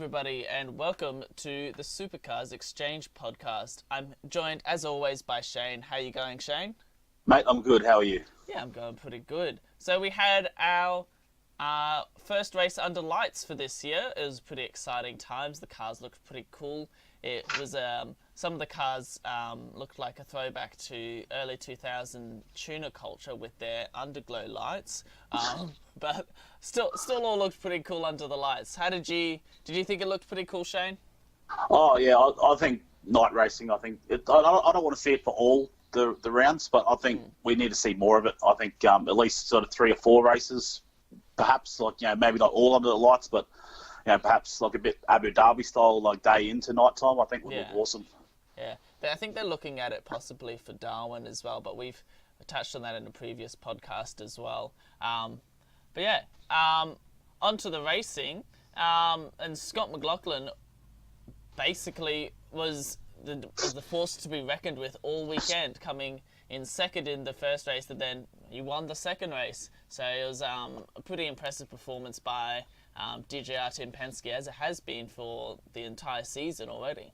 everybody, and welcome to the Supercars Exchange podcast. I'm joined, as always, by Shane. How you going, Shane? Mate, I'm good. How are you? Yeah, I'm going pretty good. So we had our first race under lights for this year. It was pretty exciting times. The cars looked pretty cool. It was some of the cars looked like a throwback to early 2000 tuner culture with their underglow lights, but still all looked pretty cool under the lights. Did you think it looked pretty cool, Shane? Oh yeah, I think night racing. I think I don't want to see it for all the rounds, but I think we need to see more of it. I think at least sort of 3 or 4 races, perhaps maybe not all under the lights, but perhaps like a bit Abu Dhabi style, like day into night time. I think would look awesome. Yeah, I think they're looking at it possibly for Darwin as well, but we've touched on that in a previous podcast as well. But yeah, onto the racing, and Scott McLaughlin basically was the force to be reckoned with all weekend, coming in second in the first race, and then he won the second race. So it was a pretty impressive performance by DJR Tim Penske, as it has been for the entire season already.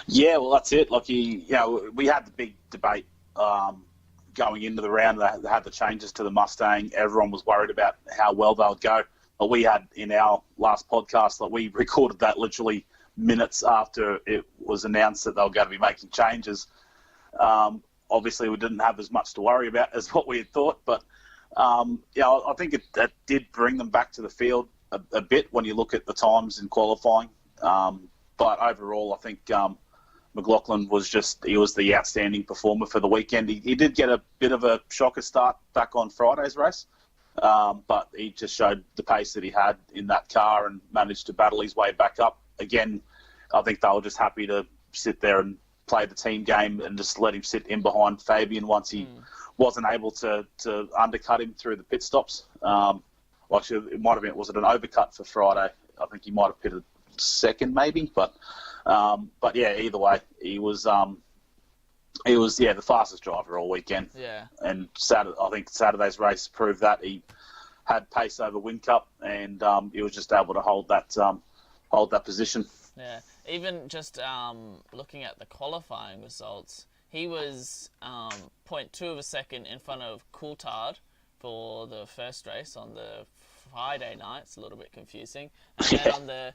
Yeah, well, that's it. Like we had the big debate going into the round. They had the changes to the Mustang. Everyone was worried about how well they would go. But we had in our last podcast, like we recorded that literally minutes after it was announced that they were going to be making changes. Obviously, we didn't have as much to worry about as what we had thought, but I think it did bring them back to the field a bit when you look at the times in qualifying. But overall, I think McLaughlin was the outstanding performer for the weekend. He did get a bit of a shocker start back on Friday's race, but he just showed the pace that he had in that car and managed to battle his way back up. Again, I think they were just happy to sit there and play the team game and just let him sit in behind Fabian once he wasn't able to undercut him through the pit stops. Actually, it might have been, was it an overcut for Friday? I think he might have pitted second maybe, but yeah, either way, he was the fastest driver all weekend. Yeah. And I think Saturday's race proved that he had pace over Whincup, and he was just able to hold that position. Yeah, even just looking at the qualifying results, he was 0.2 of a second in front of Coulthard for the first race on the Friday night. It's a little bit confusing. And then on the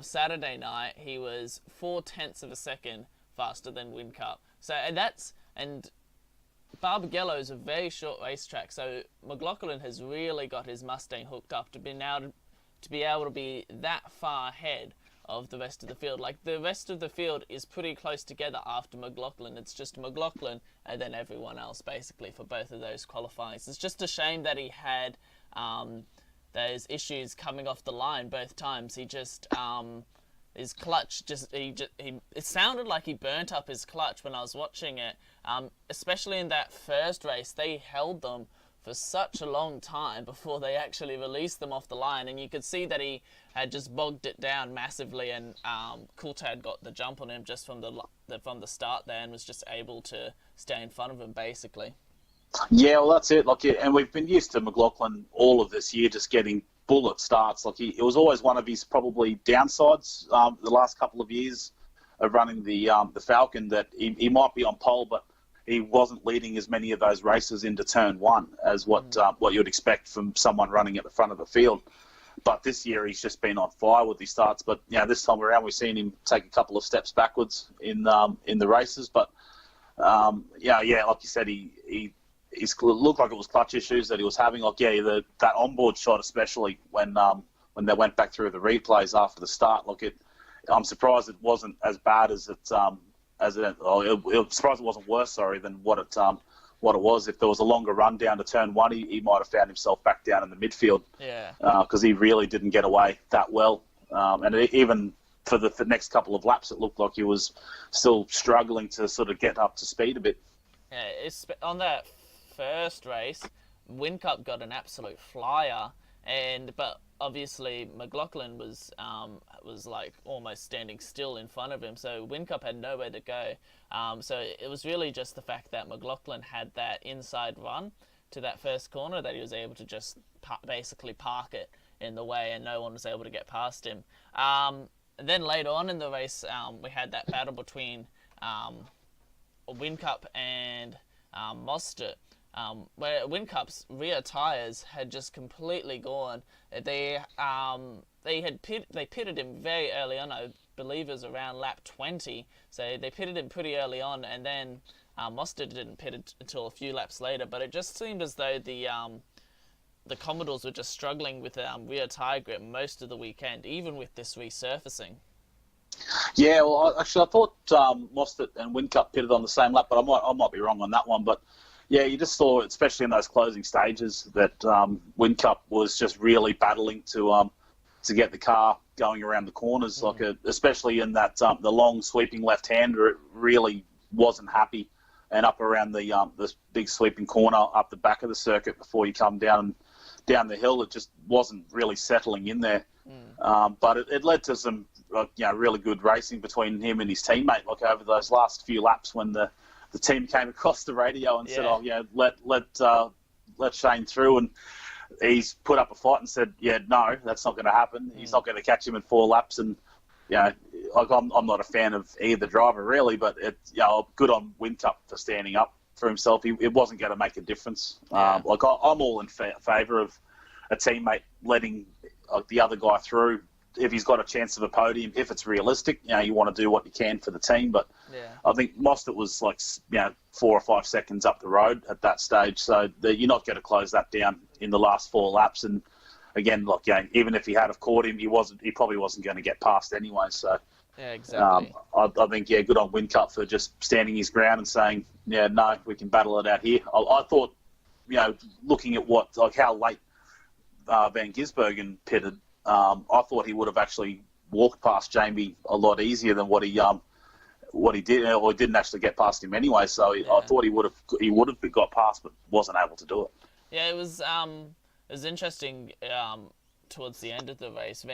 Saturday night, he was 0.4 of a second faster than Whincup. So and Barbagallo is a very short racetrack, so McLaughlin has really got his Mustang hooked up to be able to be that far ahead of the rest of the field. Like, the rest of the field is pretty close together after McLaughlin. It's just McLaughlin and then everyone else, basically, for both of those qualifiers. It's just a shame that he had those issues coming off the line both times. He just his clutch it sounded like he burnt up his clutch when I was watching it. Especially in that first race, they held them for such a long time before they actually released them off the line, and you could see that he had just bogged it down massively, and Coulthard got the jump on him just from the start there, and was just able to stay in front of him basically. Yeah, well, that's it. And we've been used to McLaughlin all of this year just getting bullet starts. It was always one of his probably downsides the last couple of years of running the Falcon, that he might be on pole, but he wasn't leading as many of those races into turn one as what you'd expect from someone running at the front of the field. But this year he's just been on fire with his starts. But this time around we've seen him take a couple of steps backwards in the races. But like you said, he looked like it was clutch issues that he was having. That onboard shot, especially when they went back through the replays after the start. I'm surprised it wasn't as bad as it. I'm surprised it wasn't worse, than what it was. If there was a longer run down to turn one, he might have found himself back down in the midfield. Yeah. Because he really didn't get away that well. And even for the next couple of laps, it looked like he was still struggling to sort of get up to speed a bit. Yeah, on that first race, Whincup got an absolute flyer, but obviously McLaughlin was like almost standing still in front of him, so Whincup had nowhere to go. So it was really just the fact that McLaughlin had that inside run to that first corner that he was able to just basically park it in the way, and no one was able to get past him. And then later on in the race, we had that battle between Whincup and Mostert, where Whincup's rear tyres had just completely gone. They pitted him very early on. I believe it was around lap 20. So they pitted him pretty early on, and then Mostert didn't pit until a few laps later. But it just seemed as though the Commodores were just struggling with rear tyre grip most of the weekend, even with this resurfacing. Yeah, well, I thought Mostert and Whincup pitted on the same lap, but I might be wrong on that one. But yeah, you just saw, especially in those closing stages, that Whincup was just really battling to get the car going around the corners, especially in that the long sweeping left-hander. It really wasn't happy, and up around the this big sweeping corner up the back of the circuit before you come down the hill, it just wasn't really settling in there. But it led to some really good racing between him and his teammate. Like over those last few laps, when the team came across the radio and said, let Shane through, and he's put up a fight and said, no, that's not going to happen. He's not going to catch him in 4 laps. And I'm not a fan of either driver really, but good on Whincup for standing up for himself. It wasn't going to make a difference. I'm all in favour of a teammate letting the other guy through if he's got a chance of a podium, if it's realistic. You want to do what you can for the team, but I think Mostert was 4 or 5 seconds up the road at that stage, so you're not going to close that down in the last 4 laps. And again, even if he had have caught him, he probably wasn't going to get past anyway. So yeah, exactly. I think good on Whincup for just standing his ground and saying, no, we can battle it out here. I thought, looking at how late Van Gisbergen pitted, I thought he would have actually walked past Jamie a lot easier than what he did, or he didn't actually get past him anyway. So I thought he would have got past, but wasn't able to do it. Yeah, it was interesting towards the end of the race,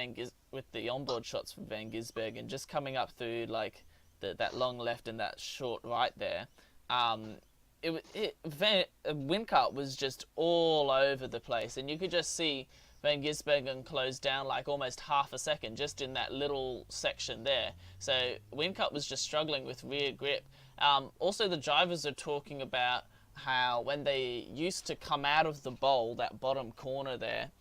with the onboard shots from Van Gisbergen just coming up through that long left and that short right there. Whincup was just all over the place, and you could just see Van Gisbergen closed down almost half a second just in that little section there. So Whincup was just struggling with rear grip. Also, the drivers are talking about how when they used to come out of the bowl, that bottom corner there,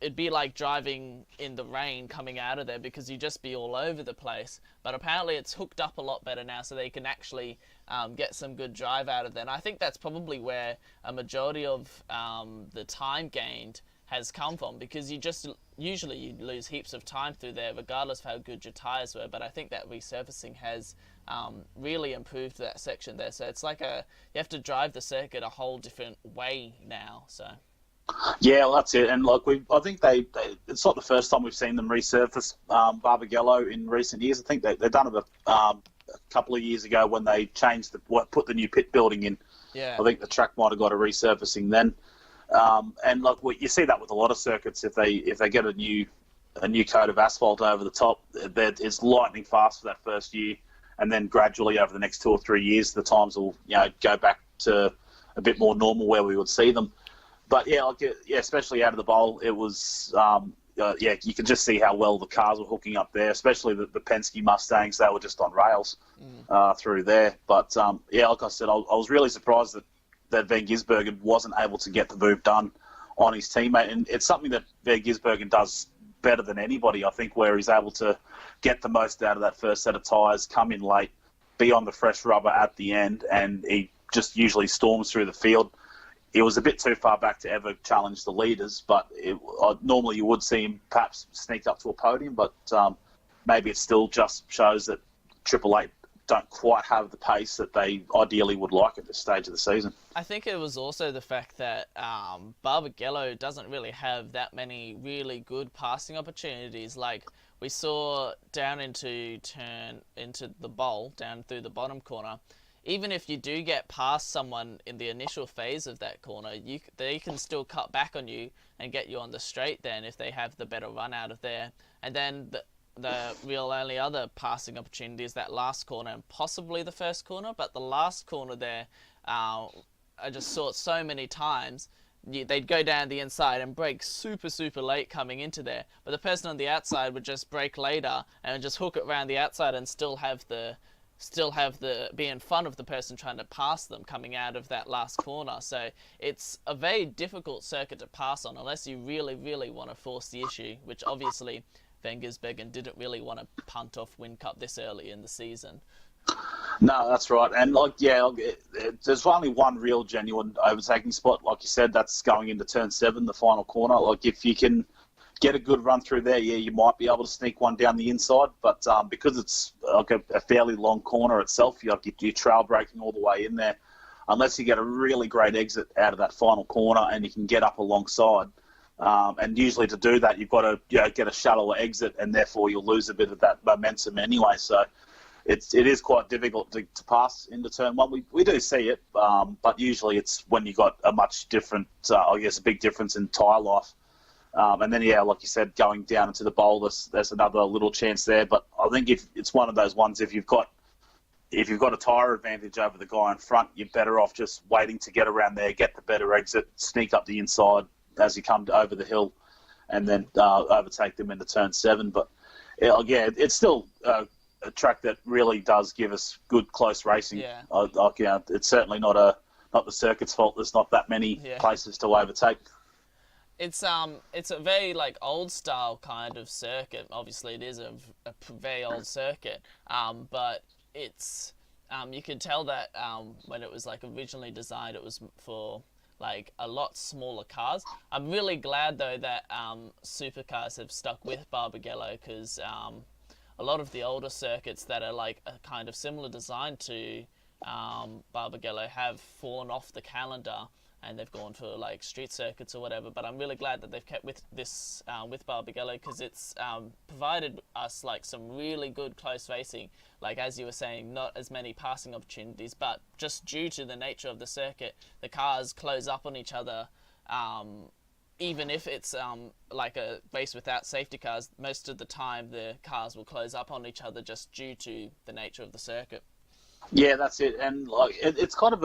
it'd be like driving in the rain coming out of there because you'd just be all over the place. But apparently it's hooked up a lot better now, so they can actually get some good drive out of there. And I think that's probably where a majority of the time gained has come from, because usually you lose heaps of time through there regardless of how good your tyres were. But I think that resurfacing has really improved that section there. So it's you have to drive the circuit a whole different way now. So yeah, well, that's it. And I think they it's not the first time we've seen them resurface Barbagallo in recent years. I think they've done it a couple of years ago when they changed put the new pit building in. Yeah, I think the track might have got a resurfacing then. And you see that with a lot of circuits. If they get a new coat of asphalt over the top, it's lightning fast for that first year, and then gradually over the next 2 or 3 years, the times will go back to a bit more normal where we would see them. But especially out of the bowl, it was you can just see how well the cars were hooking up there, especially the Penske Mustangs. They were just on rails through there. But like I said, I was really surprised that Van Gisbergen wasn't able to get the move done on his teammate. And it's something that Van Gisbergen does better than anybody, I think, where he's able to get the most out of that first set of tyres, come in late, be on the fresh rubber at the end, and he just usually storms through the field. It was a bit too far back to ever challenge the leaders, but normally you would see him perhaps sneak up to a podium, but maybe it still just shows that Triple Eight don't quite have the pace that they ideally would like at this stage of the season. I think it was also the fact that Barbagallo doesn't really have that many really good passing opportunities. Like we saw down into the bowl, down through the bottom corner. Even if you do get past someone in the initial phase of that corner, they can still cut back on you and get you on the straight then if they have the better run out of there. And then the real only other passing opportunity is that last corner and possibly the first corner. But the last corner there, I just saw it so many times they'd go down the inside and brake super, super late coming into there. But the person on the outside would just brake later and just hook it around the outside and still have the be in front of the person trying to pass them coming out of that last corner. So it's a very difficult circuit to pass on unless you really, really want to force the issue, which obviously Van Gisbergen didn't really want to punt off Whincup this early in the season. No, that's right. And, there's only one real genuine overtaking spot. Like you said, that's going into turn 7, the final corner. Like, if you can get a good run through there, yeah, you might be able to sneak one down the inside. But because it's like a fairly long corner itself, you're trail braking all the way in there. Unless you get a really great exit out of that final corner and you can get up alongside. And usually to do that, you've got to get a shallower exit, and therefore you'll lose a bit of that momentum anyway. So it is quite difficult to pass into turn 1. We do see it, but usually it's when you got a much different, a big difference in tyre life. And then, like you said, going down into the bowl, there's another little chance there. But I think if it's one of those ones, if you've got a tyre advantage over the guy in front, you're better off just waiting to get around there, get the better exit, sneak up the inside as you come over the hill, and then overtake them into turn 7. But it's still a track that really does give us good close racing. Yeah. It's certainly not the circuit's fault. There's not that many places to overtake. It's a very old style kind of circuit. Obviously, it is a very old circuit. But it's you could tell that when it was originally designed, it was for a lot smaller cars. I'm really glad though that Supercars have stuck with Barbagallo, because a lot of the older circuits that are a kind of similar design to Barbagallo have fallen off the calendar, and they've gone for street circuits or whatever. But I'm really glad that they've kept with this with Barbagallo, because it's provided us some really good close racing. As you were saying, not as many passing opportunities, but just due to the nature of the circuit, the cars close up on each other. Even if it's a race without safety cars, most of the time the cars will close up on each other just due to the nature of the circuit. Yeah, that's it. And it's kind of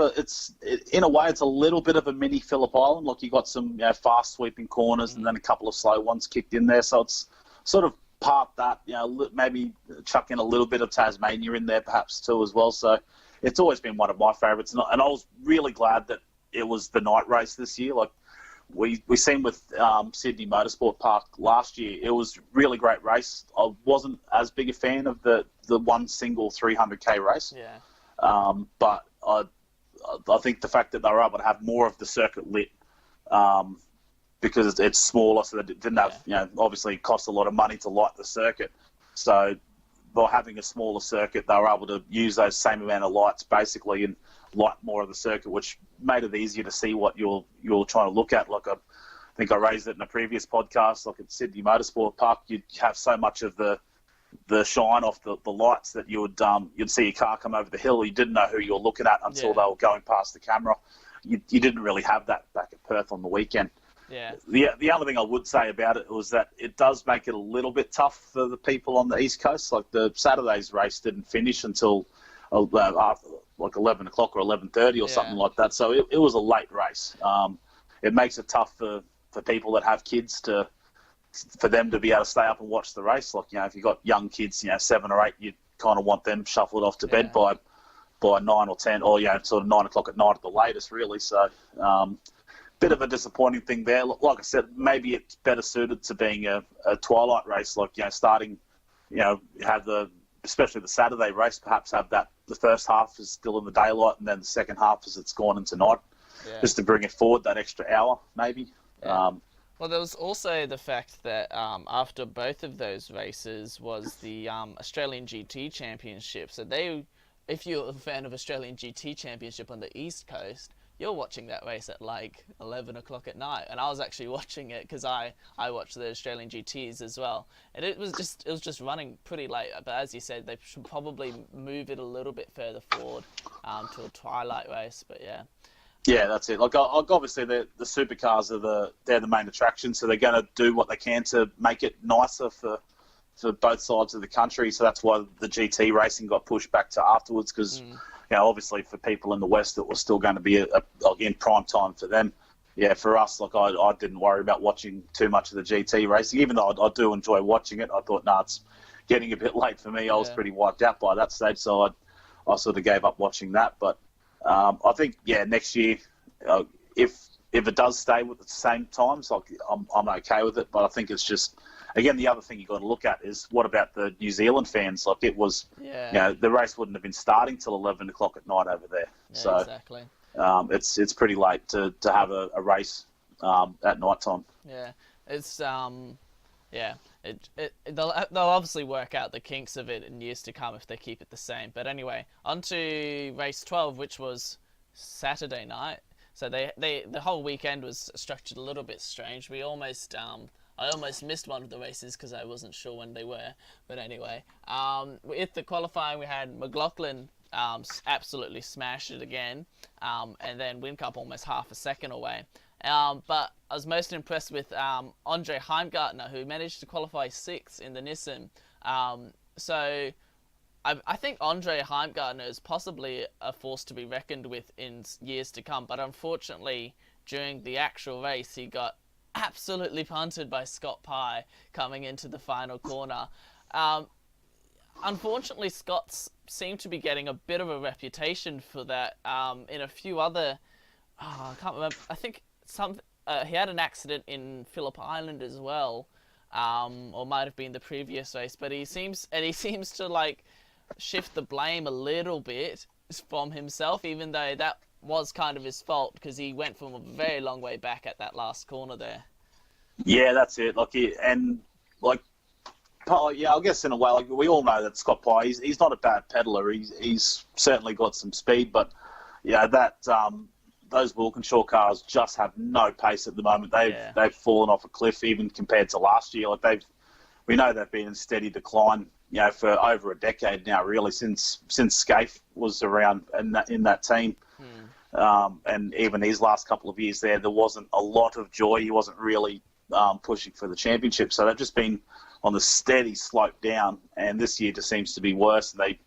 in a way, it's a little bit of a mini Phillip Island. You got some fast sweeping corners and then a couple of slow ones kicked in there. So it's sort of part that, maybe chuck in a little bit of Tasmania in there perhaps too as well. So it's always been one of my favourites. And I was really glad that it was the night race this year. We seen with Sydney Motorsport Park last year, it was a really great race. I wasn't as big a fan of the one single 300k race. Yeah. But I think the fact that they were able to have more of the circuit lit, because it's smaller, so they didn't have, obviously it cost a lot of money to light the circuit. So by having a smaller circuit, they were able to use those same amount of lights basically and light more of the circuit, which made it easier to see what you're trying to look at. I think I raised it in a previous podcast. At Sydney Motorsport Park, you'd have so much of the shine off the lights that you'd see a car come over the hill. You didn't know who you were looking at until they were going past the camera. You didn't really have that back at Perth on the weekend. Yeah. The other thing I would say about it was that it does make it a little bit tough for the people on the East Coast. The Saturday's race didn't finish until after 11 o'clock or 11:30 or something like that. So it was a late race. It makes it tough for people that have kids for them to be able to stay up and watch the race. If you've got young kids, 7 or 8, you kind of want them shuffled off to bed by 9 or 10, or sort of 9 o'clock at night at the latest, really. So bit of a disappointing thing there. Like I said, maybe it's better suited to being a twilight race. Starting, have especially the Saturday race, perhaps have that the first half is still in the daylight, and then the second half as it's gone into night, just to bring it forward that extra hour, maybe. Yeah. Well, there was also the fact that after both of those races was the Australian GT Championship. So if you're a fan of Australian GT Championship on the East Coast, you're watching that race at 11 o'clock at night. And I was actually watching it because I watched the Australian GTs as well. And it was just running pretty late. But as you said, they should probably move it a little bit further forward to a twilight race. But yeah. Yeah, that's it. Obviously, the supercars they're the main attraction, so they're going to do what they can to make it nicer for both sides of the country. So that's why the GT racing got pushed back to afterwards, because obviously for people in the West, it was still going to be in prime time for them. yeah, for us, like I didn't worry about watching too much of the GT racing, even though I do enjoy watching it. I thought, it's getting a bit late for me. I was pretty wiped out by that stage, so I sort of gave up watching that. But I think, next year, if it does stay with the same times, like I'm okay with it. But I think it's just, again, the other thing you got to look at is what about the New Zealand fans? Like it was, the race wouldn't have been starting till 11 o'clock at night over there. Yeah, so exactly. It's pretty late to have a race at night time. Yeah, it's they'll obviously work out the kinks of it in years to come if they keep it the same. But anyway, on to race 12, which was Saturday night. So the whole weekend was structured a little bit strange. I almost missed one of the races because I wasn't sure when they were. But anyway, with the qualifying, we had McLaughlin absolutely smashed it again, and then Whincup almost half a second away. But I was most impressed with Andre Heimgartner, who managed to qualify 6th in the Nissan. So I think Andre Heimgartner is possibly a force to be reckoned with in years to come. But unfortunately, during the actual race, he got absolutely punted by Scott Pye coming into the final corner. Unfortunately, Scott's seemed to be getting a bit of a reputation for that in a few other... I can't remember. I think he had an accident in Phillip Island as well, or might have been the previous race. But he seems to like shift the blame a little bit from himself, even though that was kind of his fault because he went from a very long way back at that last corner there. Yeah, that's it. I guess in a way, like we all know that Scott Pye, he's not a bad peddler. He's certainly got some speed, but those Walkinshaw cars just have no pace at the moment. They've fallen off a cliff even compared to last year. We know they've been in steady decline, for over a decade now, really, since Scaife was around in that team. And even these last couple of years there wasn't a lot of joy. He wasn't really pushing for the championship. So they've just been on the steady slope down, and this year just seems to be worse. And they,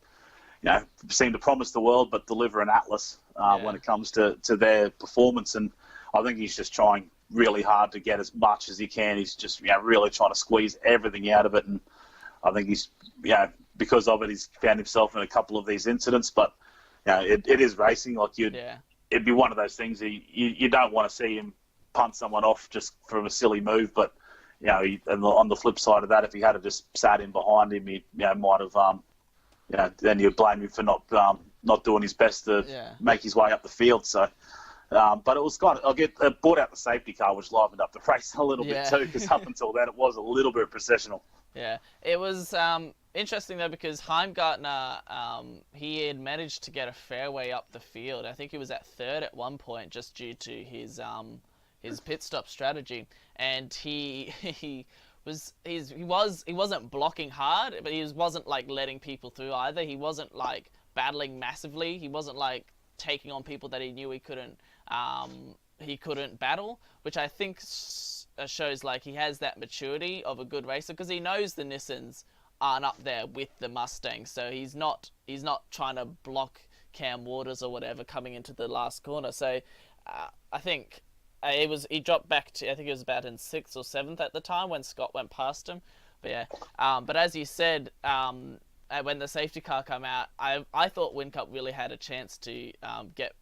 seem to promise the world but deliver an Atlas when it comes to their performance. And I think he's just trying really hard to get as much as he can. He's just really trying to squeeze everything out of it. And I think he's because of it, he's found himself in a couple of these incidents. But it is racing. It'd be one of those things that you don't want to see him punt someone off just from a silly move, but and on the flip side of that, if he had just sat in behind him, he might have then you'd blame him for not doing his best to make his way up the field. So, but it was brought out the safety car, which livened up the race a little bit too, because up until then it was a little bit processional. Yeah, it was interesting though because Heimgartner he had managed to get a fair way up the field. I think he was at 3rd at one point just due to his pit stop strategy, and he wasn't blocking hard, but he wasn't like letting people through either. He wasn't like battling massively. He wasn't like taking on people that he knew he couldn't battle, which I think shows like he has that maturity of a good racer because he knows the Nissans aren't up there with the Mustang, so he's not trying to block Cam Waters or whatever coming into the last corner. So I think he dropped back to, I think it was about in 6th or 7th at the time when Scott went past him. But but as you said, when the safety car came out, I thought Whincup really had a chance to get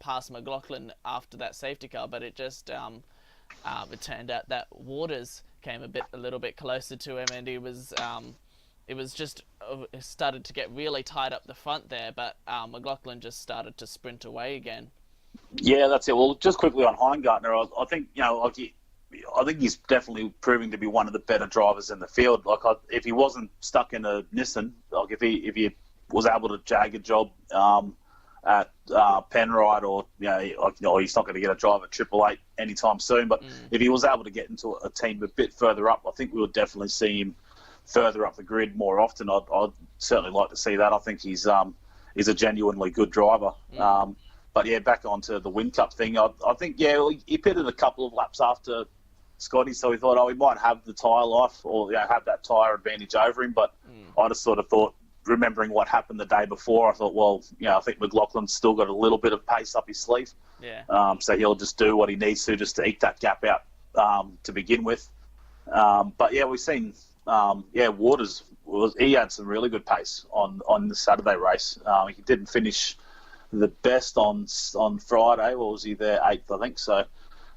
past McLaughlin after that safety car, but it just it turned out that Waters came a little bit closer to him, and it was just started to get really tight up the front there, but McLaughlin just started to sprint away again. Yeah, that's it. Well, just quickly on Heimgartner, I think I think he's definitely proving to be one of the better drivers in the field. If he wasn't stuck in a Nissan, if he was able to jag a job at Penrite, or he's not going to get a drive at Triple Eight anytime soon. But if he was able to get into a team a bit further up, I think we would definitely see him further up the grid more often. I'd certainly like to see that. I think he's a genuinely good driver. But back onto the Whincup thing. I think he pitted a couple of laps after Scotty, so he thought, he might have the tyre life or have that tyre advantage over him. But I just sort of thought, remembering what happened the day before, I thought, I think McLaughlin's still got a little bit of pace up his sleeve. Yeah. So he'll just do what he needs to just to eke that gap out to begin with. But yeah, we've seen Waters he had some really good pace on the Saturday race. He didn't finish the best on Friday. What was he there? 8th, I think. So.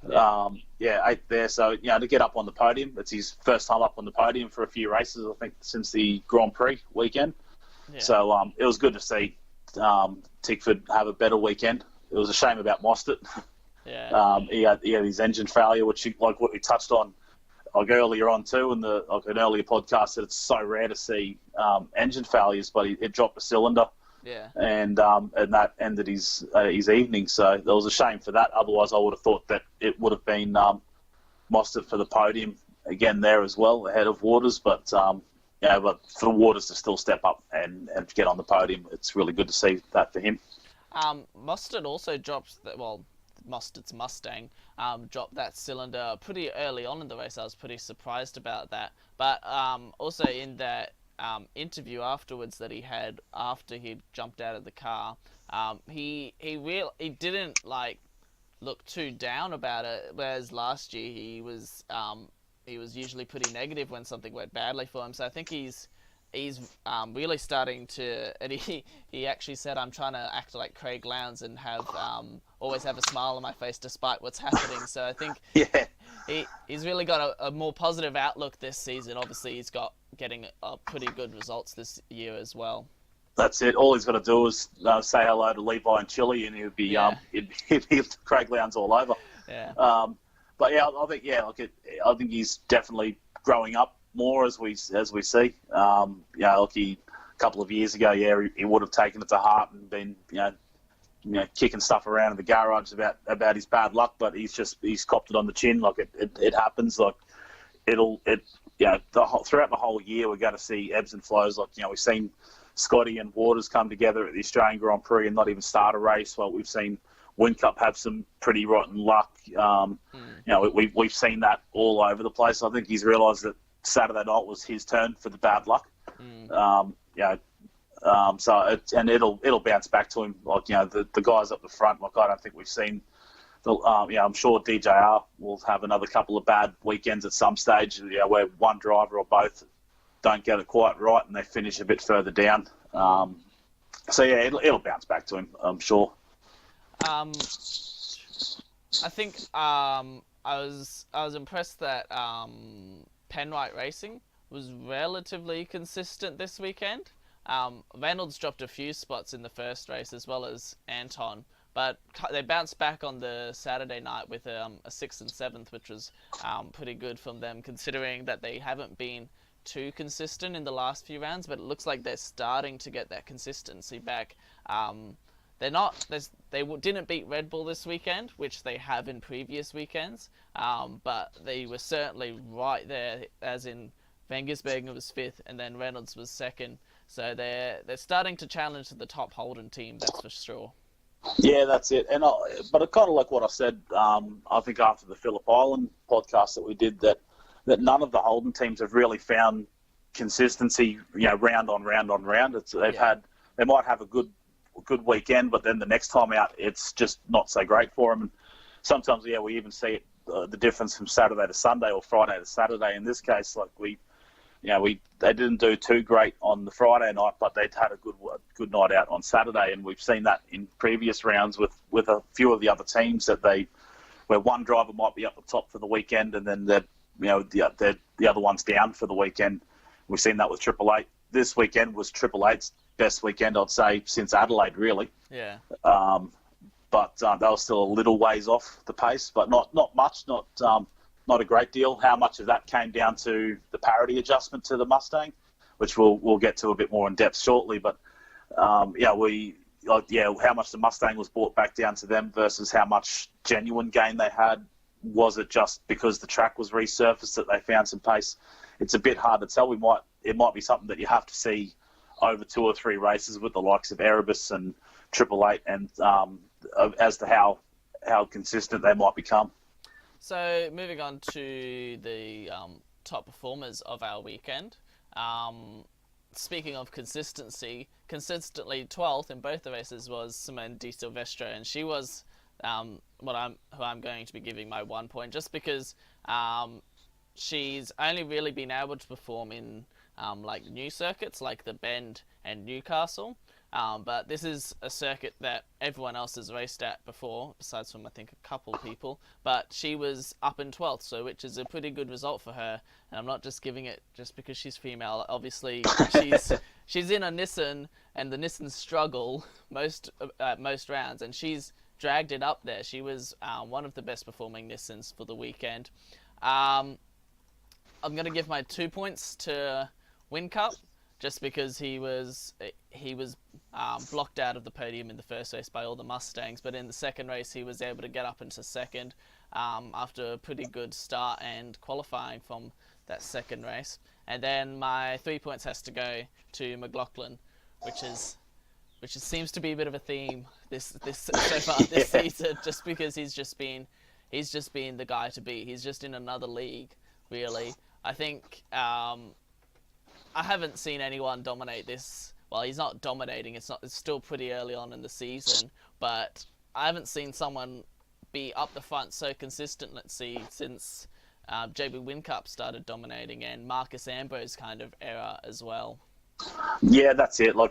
Yeah. 8th there. So, to get up on the podium, it's his first time up on the podium for a few races, I think, since the Grand Prix weekend. Yeah. So, it was good to see Tickford have a better weekend. It was a shame about Mostert. Yeah. He had his engine failure, which, like what we touched on earlier on too, in an earlier podcast, that it's so rare to see engine failures, but it dropped a cylinder. Yeah. And that ended his evening. So there was a shame for that. Otherwise, I would have thought that it would have been Mostert for the podium again there as well, ahead of Waters. But but for Waters to still step up and get on the podium, it's really good to see that for him. Mostert also dropped Mostert's Mustang dropped that cylinder pretty early on in the race. I was pretty surprised about that. But also in that interview afterwards that he had after he jumped out of the car, he didn't look too down about it, whereas last year he was usually pretty negative when something went badly for him. So I think he's really starting to, and he actually said, I'm trying to act like Craig Lowndes and have always have a smile on my face despite what's happening. So I think he's really got a more positive outlook this season. Obviously he's getting pretty good results this year as well. That's it. All he's got to do is say hello to Levi and Chili, and he'd be he'd be Craig Lowndes all over. Yeah. But yeah, I think he's definitely growing up more as we see. A couple of years ago, he would have taken it to heart and been kicking stuff around in the garage about his bad luck, but he's copped it on the chin. It happens. Throughout the whole year, we're going to see ebbs and flows. We've seen Scotty and Waters come together at the Australian Grand Prix and not even start a race. Well, we've seen Whincup have some pretty rotten luck. We've seen that all over the place. I think he's realised that Saturday night was his turn for the bad luck. It'll bounce back to him. The guys up the front. I don't think we've seen. I'm sure DJR will have another couple of bad weekends at some stage. Where one driver or both don't get it quite right and they finish a bit further down. It'll bounce back to him, I'm sure. I think I was impressed that Penrite Racing was relatively consistent this weekend. Reynolds dropped a few spots in the first race as well as Anton, but they bounced back on the Saturday night with a 6th and 7th, which was pretty good from them considering that they haven't been too consistent in the last few rounds, but it looks like they're starting to get that consistency back. They didn't beat Red Bull this weekend, which they have in previous weekends, but they were certainly right there, as in Van Gisbergen was 5th and then Reynolds was 2nd. So they're starting to challenge the top Holden team, that's for sure. Yeah, that's it. But it kind of like what I said, I think after the Phillip Island podcast that we did, that none of the Holden teams have really found consistency, round on round on round. They might have a good weekend, but then the next time out, it's just not so great for them. And sometimes, we even see it, the difference from Saturday to Sunday or Friday to Saturday. In this case, they didn't do too great on the Friday night, but they'd had a good night out on Saturday, and we've seen that in previous rounds with a few of the other teams where one driver might be up the top for the weekend, and then the other one's down for the weekend. We've seen that with Triple Eight. This weekend was Triple Eight's best weekend, I'd say, since Adelaide, really. Yeah. But they were still a little ways off the pace, but not much, not a great deal. How much of that came down to the parity adjustment to the Mustang, which we'll get to a bit more in depth shortly. But how much the Mustang was brought back down to them versus how much genuine gain they had. Was it just because the track was resurfaced that they found some pace? It's a bit hard to tell. It might be something that you have to see over 2 or 3 races with the likes of Erebus and Triple Eight, and as to how consistent they might become. So moving on to the top performers of our weekend. Speaking of consistency, consistently 12th in both the races was Simone Di Silvestro, and she was who I'm going to be giving my 1 point, just because she's only really been able to perform in like new circuits like the Bend and Newcastle. But this is a circuit that everyone else has raced at before, besides from I think a couple people. But she was up in 12th, so which is a pretty good result for her. And I'm not just giving it just because she's female. Obviously, she's in a Nissan, and the Nissans struggle most rounds, and she's dragged it up there. She was one of the best performing Nissans for the weekend. I'm going to give my 2 points to Whincup, just because he was blocked out of the podium in the first race by all the Mustangs, but in the second race he was able to get up into second after a pretty good start and qualifying from that second race. And then my 3 points has to go to McLaughlin, which seems to be a bit of a theme this so far this season, just because he's just been the guy to beat. He's just in another league, really. I think I haven't seen anyone dominate this. Well, he's not dominating. It's still pretty early on in the season, but I haven't seen someone be up the front so consistently since JB Whincup started dominating, and Marcus Ambrose kind of era as well. Yeah, that's it. I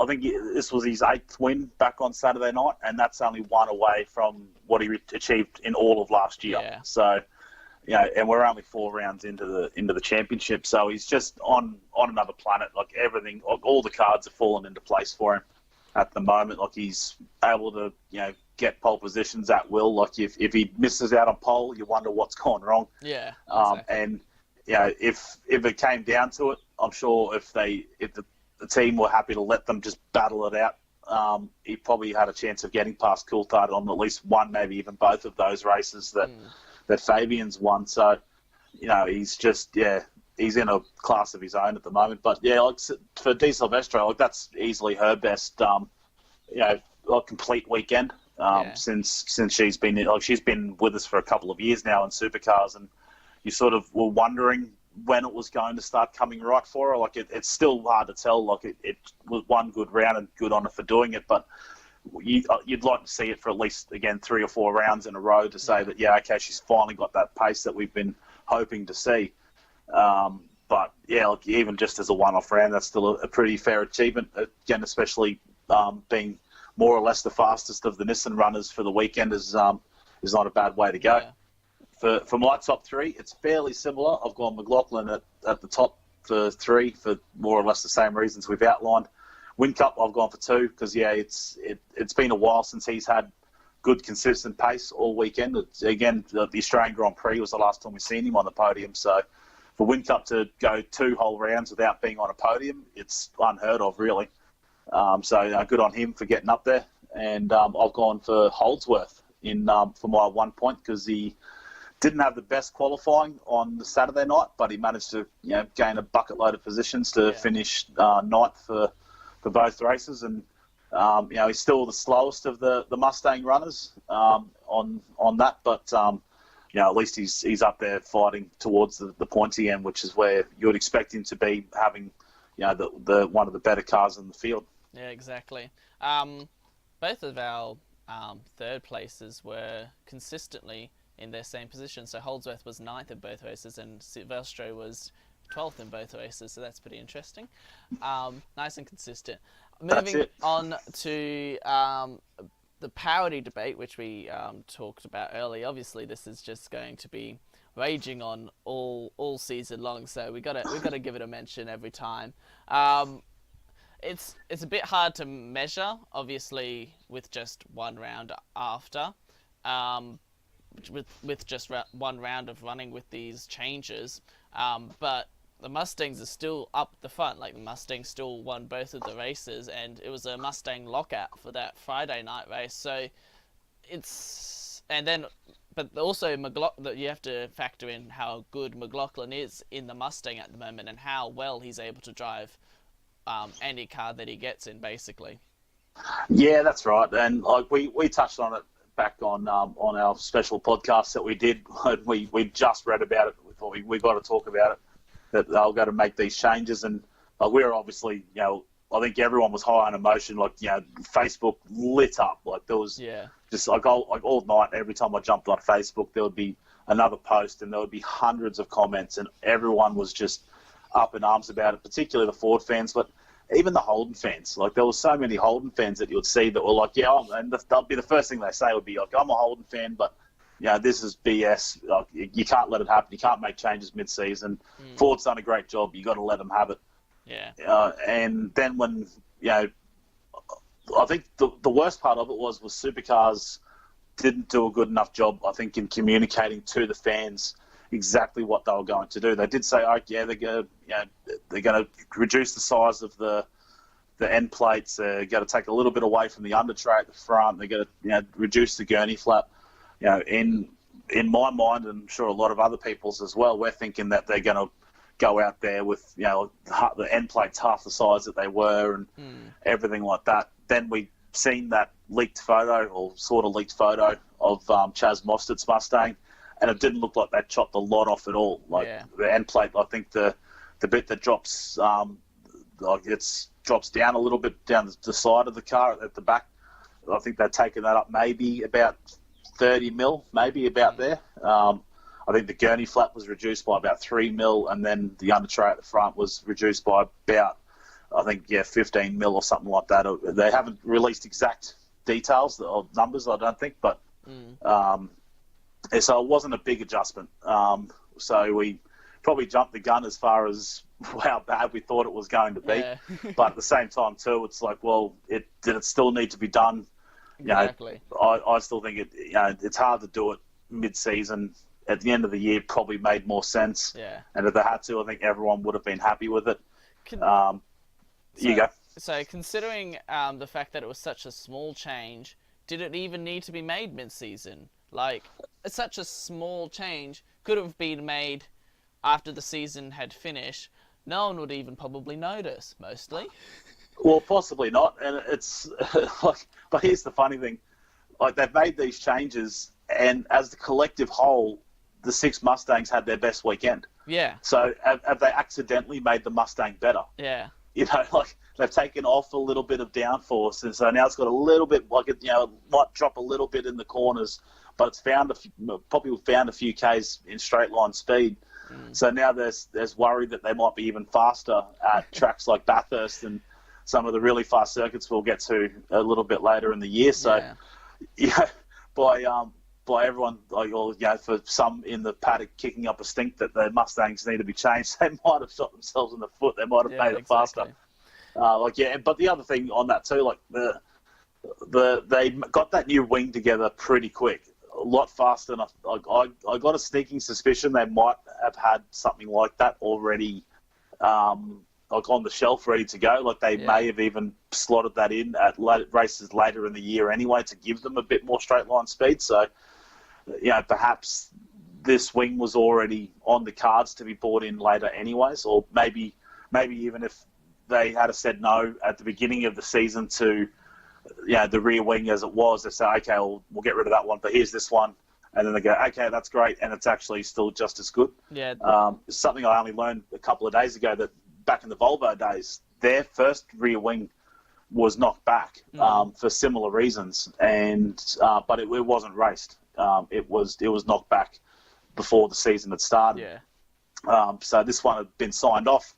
think this was his 8th win back on Saturday night, and that's only one away from what he achieved in all of last year. Yeah. So, and we're only 4 rounds into the championship, so he's just on another planet. Like everything, all the cards are falling into place for him at the moment. Like he's able to, get pole positions at will. Like if he misses out on pole, you wonder what's gone wrong. Yeah. Exactly. And if it came down to it, I'm sure if the team were happy to let them just battle it out, he probably had a chance of getting past Coulthard on at least one, maybe even both of those races that Fabian's won. So, he's just, he's in a class of his own at the moment. But, for Di Silvestro, that's easily her best, complete weekend since she's been with us for a couple of years now in Supercars, and you sort of were wondering when it was going to start coming right for her. Like it's still hard to tell. Like it was one good round, and good on her for doing it, but you'd like to see it for at least, again, 3 or 4 rounds in a row to say that, okay, she's finally got that pace that we've been hoping to see. But, even just as a one-off round, that's still a pretty fair achievement, again, especially being more or less the fastest of the Nissan runners for the weekend is not a bad way to go. Yeah. For my top 3, it's fairly similar. I've gone McLaughlin at the top for 3 for more or less the same reasons we've outlined. Whincup, I've gone for 2 because, it's been a while since he's had good, consistent pace all weekend. Again, the Australian Grand Prix was the last time we've seen him on the podium. So for Whincup to go 2 whole rounds without being on a podium, it's unheard of, really. So good on him for getting up there. And I've gone for Holdsworth for my 1 point because he didn't have the best qualifying on the Saturday night, but he managed to gain a bucket load of positions to finish ninth for both races. And he's still the slowest of the Mustang runners on that, but at least he's up there fighting towards the pointy end, which is where you would expect him to be, having the one of the better cars in the field. Yeah, exactly. Both of our third places were consistently in their same position. So Holdsworth was 9th in both races, and Silvestro was 12th in both races. So that's pretty interesting. Nice and consistent. Moving on to the parity debate, which we talked about earlier. Obviously, this is just going to be raging on all season long. So we gotta give it a mention every time. It's a bit hard to measure, obviously, with just one round after. With just one round of running with these changes, but the Mustangs are still up the front. Like, the Mustangs still won both of the races, and it was a Mustang lockout for that Friday night race. So but also you have to factor in how good McLaughlin is in the Mustang at the moment, and how well he's able to drive any car that he gets in, basically. Yeah, that's right, and we touched on it back on our special podcast that we did. We just read about it. We thought we got to talk about it, that they'll go to make these changes. And we were obviously, I think everyone was high on emotion. Facebook lit up. There was just like all night, every time I jumped on Facebook, there would be another post, and there would be hundreds of comments, and everyone was just up in arms about it, particularly the Ford fans, but even the Holden fans. Like, there were so many Holden fans that you would see that were like, and that'll be the first thing they say would be like, I'm a Holden fan, but this is BS. Like, you can't let it happen. You can't make changes mid-season. Ford's done a great job. You got to let them have it. Yeah. And then when I think the worst part of it was Supercars didn't do a good enough job, I think, in communicating to the fans exactly what they were going to do. They did say, they're going to reduce the size of the end plates. They're going to take a little bit away from the under tray at the front. They're going to reduce the gurney flap. In my mind, and I'm sure a lot of other people's as well, we're thinking that they're going to go out there with the end plates half the size that they were and everything like that. Then we seen that leaked photo, or sort of leaked photo, of Chaz Mostert's Mustang, and it didn't look like they chopped a lot off at all. The end plate, I think the bit that drops, drops down a little bit down the side of the car at the back. I think they've taken that up maybe about 30 mil, maybe about there. I think the gurney flap was reduced by about 3 mil, and then the under tray at the front was reduced by about, 15 mil or something like that. They haven't released exact details or numbers, I don't think, but so it wasn't a big adjustment. So we probably jumped the gun as far as how bad we thought it was going to be. Yeah. But at the same time, too, it's like, well, did it still need to be done? Exactly. I still think it's hard to do it mid-season. At the end of the year, probably made more sense. Yeah. And if they had to, I think everyone would have been happy with it. You go. So considering the fact that it was such a small change, did it even need to be made mid-season? Like, such a small change could have been made after the season had finished. No one would even probably notice, mostly. Well, possibly not. And it's but here's the funny thing. Like, they've made these changes, and as the collective whole, the 6 Mustangs had their best weekend. Yeah. So have they accidentally made the Mustang better? Yeah. They've taken off a little bit of downforce, and so now it's got a little bit, it might drop a little bit in the corners, but it's probably found a few Ks in straight line speed. So now there's worry that they might be even faster at tracks like Bathurst and some of the really fast circuits we'll get to a little bit later in the year. So, by everyone, for some in the paddock kicking up a stink that the Mustangs need to be changed, they might have shot themselves in the foot. They might have made it faster. But the other thing on that too, they got that new wing together pretty quick, a lot faster than I got a sneaking suspicion they might have had something like that already, on the shelf ready to go. They may have even slotted that in at races later in the year anyway to give them a bit more straight line speed. So, perhaps this wing was already on the cards to be bought in later anyways, or maybe even if they had said no at the beginning of the season to the rear wing as it was, they say, okay, we'll get rid of that one, but here's this one. And then they go, okay, that's great, and it's actually still just as good. Yeah. Something I only learned a couple of days ago, that back in the Volvo days, their first rear wing was knocked back for similar reasons, but it wasn't raced. It was knocked back before the season had started. Yeah. So this one had been signed off,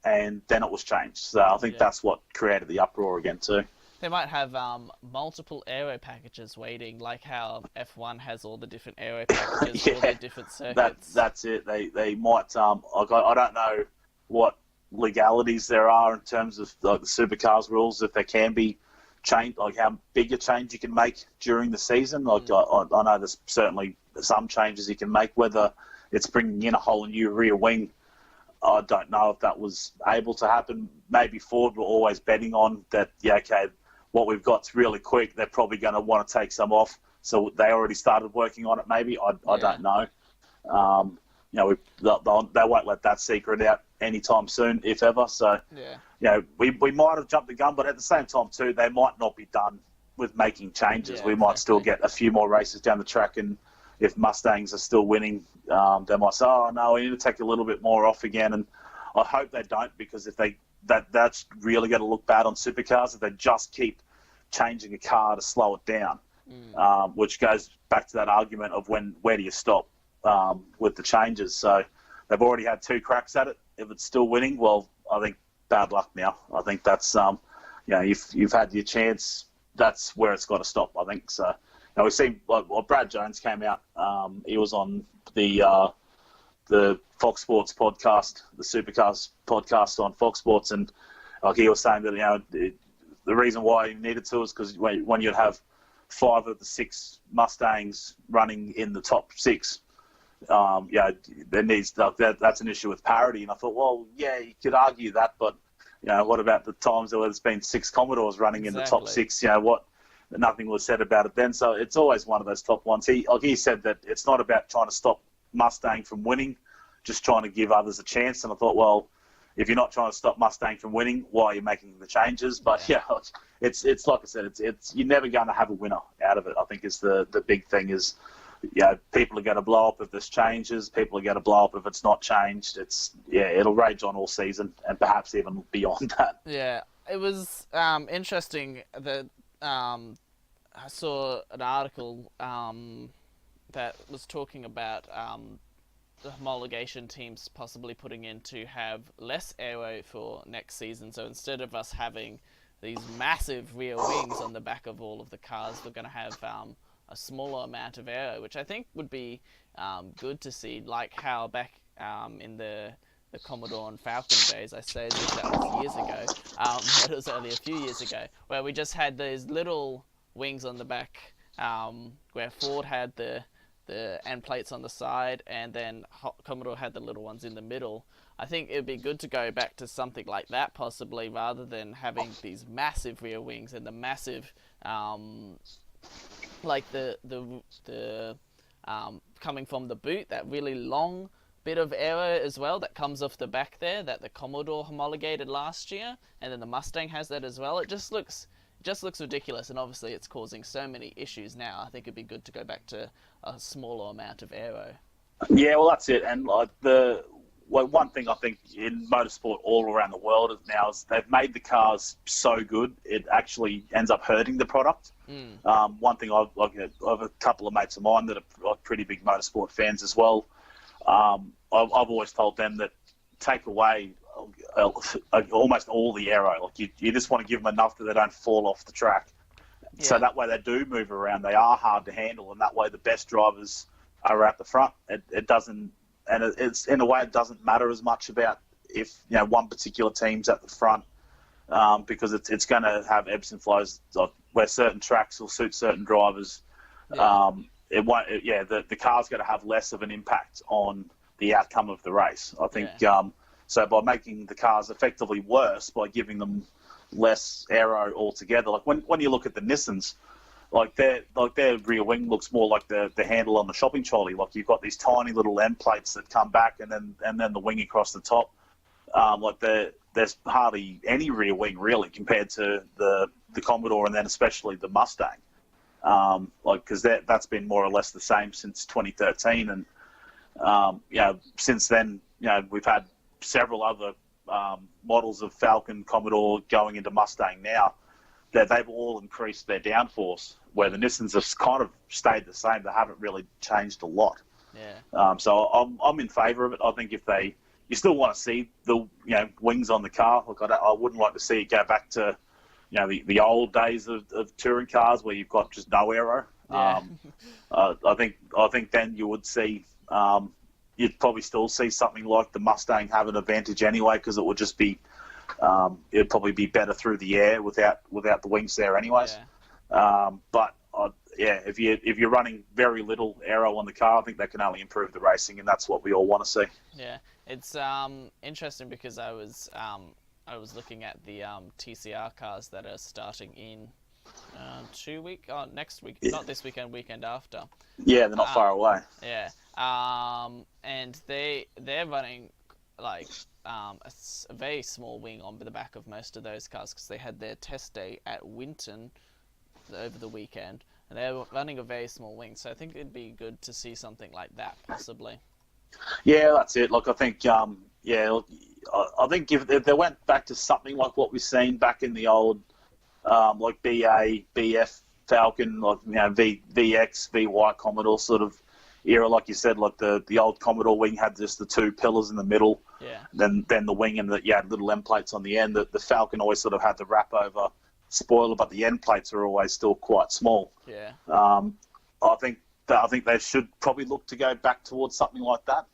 and then it was changed. So I think that's what created the uproar again too. They might have multiple aero packages waiting, like how F1 has all the different aero packages for the different circuits. That's it. They might. I don't know what legalities there are in terms of the Supercars rules, if there can be change, how big a change you can make during the season. I know there's certainly some changes you can make. Whether it's bringing in a whole new rear wing, I don't know if that was able to happen. Maybe Ford were always betting on that. What we've got's really quick. They're probably going to want to take some off, so they already started working on it. Maybe I don't know. They won't let that secret out anytime soon, if ever. So, we might have jumped the gun, but at the same time too, they might not be done with making changes. We might still get a few more races down the track, and if Mustangs are still winning, they might say, "Oh no, we need to take a little bit more off again." And I hope they don't, because if that's really going to look bad on Supercars if they just keep changing a car to slow it down. which goes back to that argument of where do you stop with the changes. So they've already had 2 cracks at it. If it's still winning, well, I think bad luck now. I think that's you've had your chance. That's where it's got to stop, I think. So we've seen Brad Jones came out. He was on the Fox Sports podcast, the Supercars podcast on Fox Sports, and he was saying that the reason why he needed to is because when you'd have 5 of the 6 Mustangs running in the top 6, there needs that's an issue with parity. And I thought, well, yeah, you could argue that, but what about the times where there's been 6 Commodores running in the top 6? Nothing was said about it then. So it's always one of those top ones. He said that it's not about trying to stop Mustang from winning, just trying to give others a chance. And I thought, well, if you're not trying to stop Mustang from winning, why are you making the changes? But it's like I said, it's you're never going to have a winner out of it. I think is the big thing is, people are going to blow up if this changes. People are going to blow up if it's not changed. It'll rage on all season and perhaps even beyond that. Yeah, it was interesting that I saw an article that was talking about the homologation teams possibly putting in to have less aero for next season. So instead of us having these massive rear wings on the back of all of the cars, we're going to have a smaller amount of aero, which I think would be good to see, like how back in the Commodore and Falcon days, I say that was years ago, but it was only a few years ago, where we just had these little wings on the back, where Ford had the end plates on the side, and then Commodore had the little ones in the middle. I think it'd be good to go back to something like that, possibly, rather than having these massive rear wings and the massive, like the coming from the boot, that really long bit of aero as well that comes off the back there that the Commodore homologated last year, and then the Mustang has that as well. It just looks ridiculous, and obviously it's causing so many issues now. I think it'd be good to go back to a smaller amount of aero. Yeah, well, that's it. And one thing I think in motorsport all around the world now is they've made the cars so good it actually ends up hurting the product. One thing I have a couple of mates of mine that are pretty big motorsport fans as well. I've always told them that take away almost all the aero. Like you just want to give them enough that they don't fall off the track. Yeah. So that way they do move around. They are hard to handle, and that way the best drivers are at the front. It doesn't, and it's in a way it doesn't matter as much about if one particular team's at the front, because it's going to have ebbs and flows where certain tracks will suit certain drivers. Yeah. It won't. The car's going to have less of an impact on the outcome of the race. I think. Yeah. So by making the cars effectively worse by giving them less aero altogether, like when you look at the Nissans, like their rear wing looks more like the handle on the shopping trolley. Like you've got these tiny little end plates that come back, and then the wing across the top. There's hardly any rear wing really compared to the Commodore, and then especially the Mustang. Because that's been more or less the same since 2013, and since then, we've had several other models of Falcon, Commodore going into Mustang now, that they've all increased their downforce, where the Nissans have kind of stayed the same. They haven't really changed a lot. Yeah. So I'm in favour of it. I think you still want to see the wings on the car. Look, I wouldn't like to see it go back to the old days of touring cars where you've got just no aero. Yeah. I think then you would see. You'd probably still see something like the Mustang have an advantage anyway, because it would just be, it'd probably be better through the air without the wings there anyways. Yeah. If you're running very little aero on the car, I think that can only improve the racing, and that's what we all want to see. Yeah, it's interesting because I was looking at the TCR cars that are starting in next week, not this weekend, weekend after. Yeah, they're not far away. Yeah. And they're running like a very small wing on the back of most of those cars, because they had their test day at Winton over the weekend, and they're running a very small wing. So I think it'd be good to see something like that possibly. Yeah, that's it. Look, I think I think if they went back to something like what we've seen back in the old like BA, BF Falcon, like VX, VY Commodore sort of era, like you said, like the old Commodore wing had just the two pillars in the middle, then the wing and you had little end plates on the end. The Falcon always sort of had the wrap over spoiler, but the end plates are always still quite small. Yeah. I think they should probably look to go back towards something like that.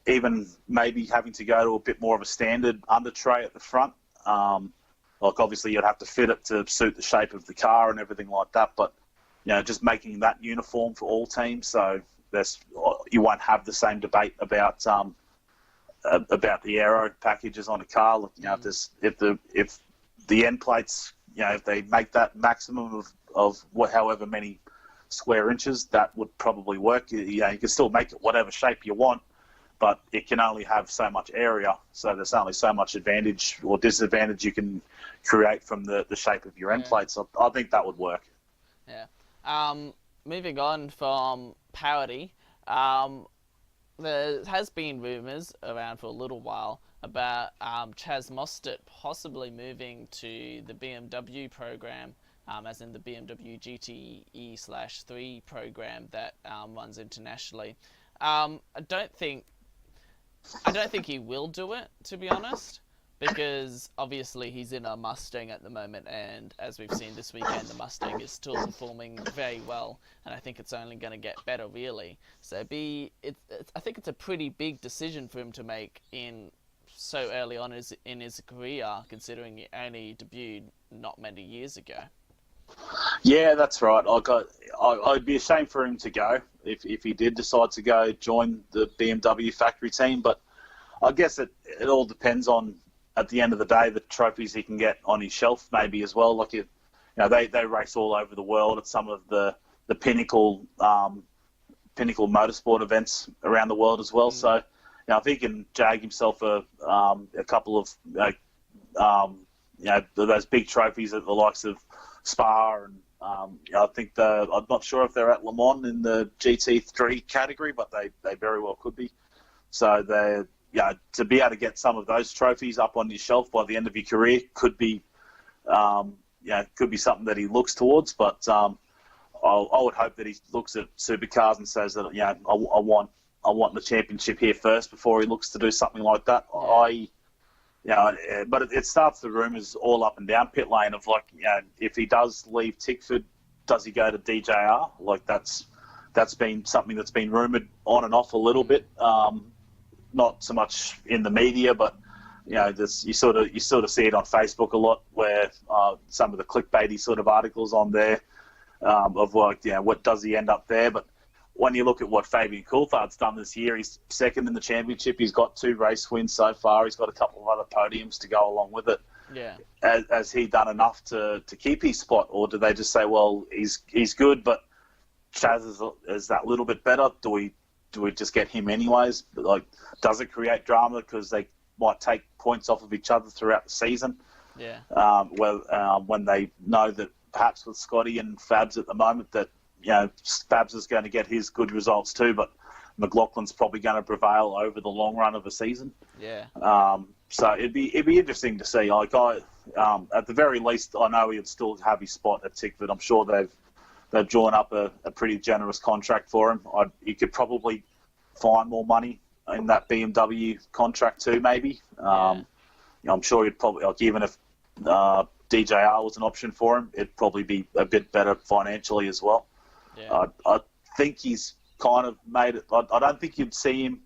Even maybe having to go to a bit more of a standard under tray at the front. Like obviously you'd have to fit it to suit the shape of the car and everything like that, but just making that uniform for all teams, so you won't have the same debate about the aero packages on a car. Look, if the end plates, if they make that maximum of however many square inches, that would probably work. You can still make it whatever shape you want, but it can only have so much area, so there's only so much advantage or disadvantage you can create from the shape of your end plates. So I think that would work. Yeah. Moving on from parity, there has been rumours around for a little while about Chaz Mostert possibly moving to the BMW program, as in the BMW GTE/3 program that runs internationally. I don't think he will do it, to be honest, because obviously he's in a Mustang at the moment, and as we've seen this weekend, the Mustang is still performing very well, and I think it's only going to get better, really. So I think it's a pretty big decision for him to make in so early on in his career, considering he only debuted not many years ago. Yeah, that's right. I'd be ashamed for him to go if he did decide to go join the BMW factory team, but I guess it all depends on, at the end of the day, the trophies he can get on his shelf maybe as well. Like they race all over the world at some of the pinnacle motorsport events around the world as well. So if he can jag himself a couple of those big trophies at the likes of Spa, and I think I'm not sure if they're at Le Mans in the GT3 category, but they very well could be. So to be able to get some of those trophies up on your shelf by the end of your career could be something that he looks towards. But I would hope that he looks at Supercars and says that I want the championship here first before he looks to do something like that. But it starts the rumours all up and down pit lane of if he does leave Tickford, does he go to DJR? Like that's been something that's been rumoured on and off a little bit. Not so much in the media, but you sort of see it on Facebook a lot, where some of the clickbaity sort of articles on there of what does he end up there. But when you look at what Fabian Coulthard's done this year, he's second in the championship. He's got 2 race wins so far. He's got a couple of other podiums to go along with it. Yeah. Has he done enough to keep his spot, or do they just say, well, he's good, but Chaz is that little bit better? Do we just get him anyways? Like, does it create drama because they might take points off of each other throughout the season? Yeah. When they know that perhaps with Scotty and Fabs at the moment that Fabs is going to get his good results too, but McLaughlin's probably going to prevail over the long run of a season. Yeah. So it'd be interesting to see. Like at the very least, I know he'd still have his spot at Tickford. I'm sure they've drawn up a pretty generous contract for him. He could probably find more money in that BMW contract too, maybe. I'm sure he'd probably, even if DJR was an option for him, it'd probably be a bit better financially as well. Yeah. I think he's kind of made it. I don't think you'd see him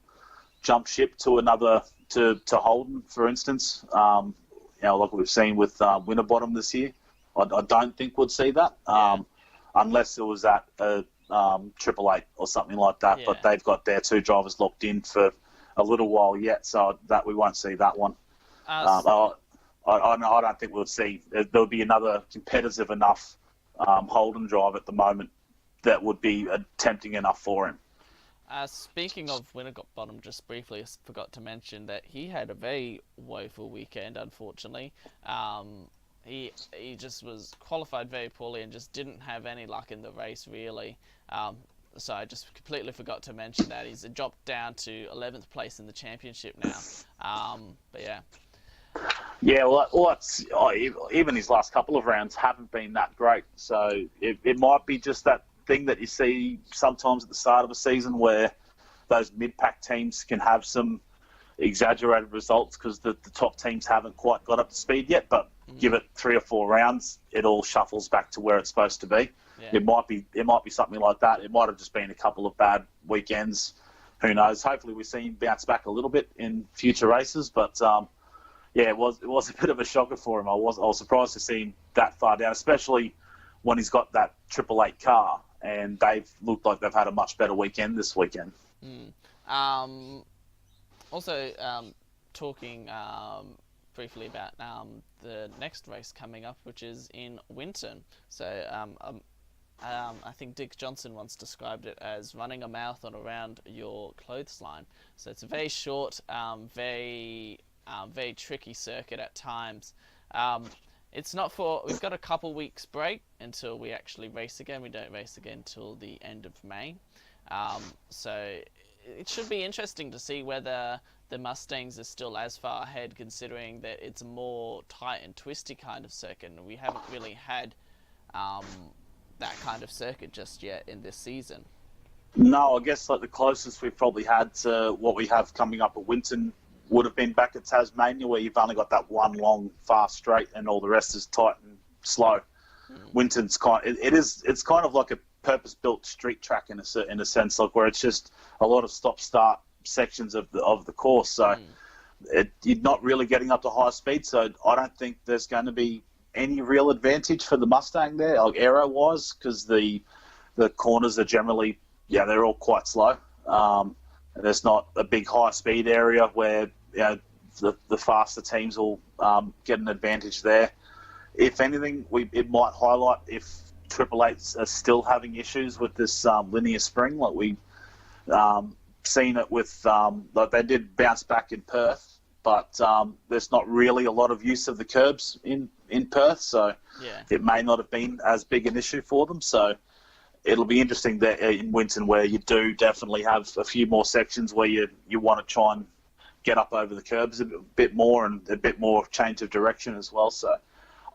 jump ship to another to Holden, for instance. Like we've seen with Winterbottom this year. I don't think we'd see that. Unless it was at Triple Eight or something like that. But they've got their 2 drivers locked in for a little while yet, so that we won't see that one. I don't think we'll see. There'll be another competitive enough Holden drive at the moment that would be tempting enough for him. Speaking of Winterbottom, just briefly, I forgot to mention that he had a very woeful weekend, unfortunately. He just was qualified very poorly and just didn't have any luck in the race, really. So I just completely forgot to mention that. He's dropped down to 11th place in the championship now. But yeah. Yeah, well, even his last couple of rounds haven't been that great. So it might be just that thing that you see sometimes at the start of a season where those mid-pack teams can have some exaggerated results because the top teams haven't quite got up to speed yet. But give it 3 or 4 rounds, it all shuffles back to where it's supposed to be. Yeah. It might be something like that. It might have just been a couple of bad weekends. Who knows? Hopefully we see him bounce back a little bit in future races. But yeah, it was a bit of a shocker for him. I was surprised to see him that far down, especially when he's got that 888 car, and they've looked like they've had a much better weekend this weekend. Also, talking briefly about the next race coming up, which is in Winton. So I think Dick Johnson once described it as running a marathon around your clothesline. So it's a very short, very tricky circuit at times. It's not for... We've got a couple weeks break until we actually race again. We don't race again until the end of May. So it should be interesting to see whether the Mustangs are still as far ahead, considering that it's a more tight and twisty kind of circuit, and we haven't really had that kind of circuit just yet in this season. No, I guess like the closest we've probably had to what we have coming up at Winton would have been back at Tasmania, where you've only got that one long fast straight and all the rest is tight and slow. Winton's it's kind of like a purpose-built street track in a sense, like where it's just a lot of stop-start sections of the course. So you're not really getting up to high speed. So I don't think there's going to be any real advantage for the Mustang there, like aero-wise, because the corners are generally they're all quite slow. There's not a big high-speed area where the faster teams will get an advantage there. If anything, it might highlight if 888s are still having issues with this linear spring. Like we seen it with, like they did bounce back in Perth, but there's not really a lot of use of the curbs in Perth, so it may not have been as big an issue for them. So it'll be interesting that in Winton, where you do definitely have a few more sections where you want to try and get up over the curbs a bit more and a bit more change of direction as well. So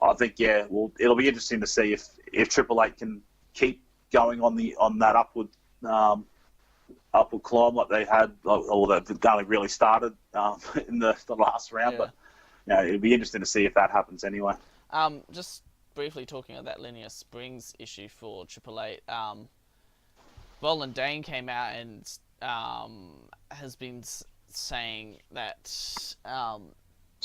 I think it'll be interesting to see if 888 can keep going on that upward climb like they had, or they've only really started in the last round. But it'll be interesting to see if that happens anyway. Just briefly talking about that linear springs issue for 888, Roland Dane came out and has been saying that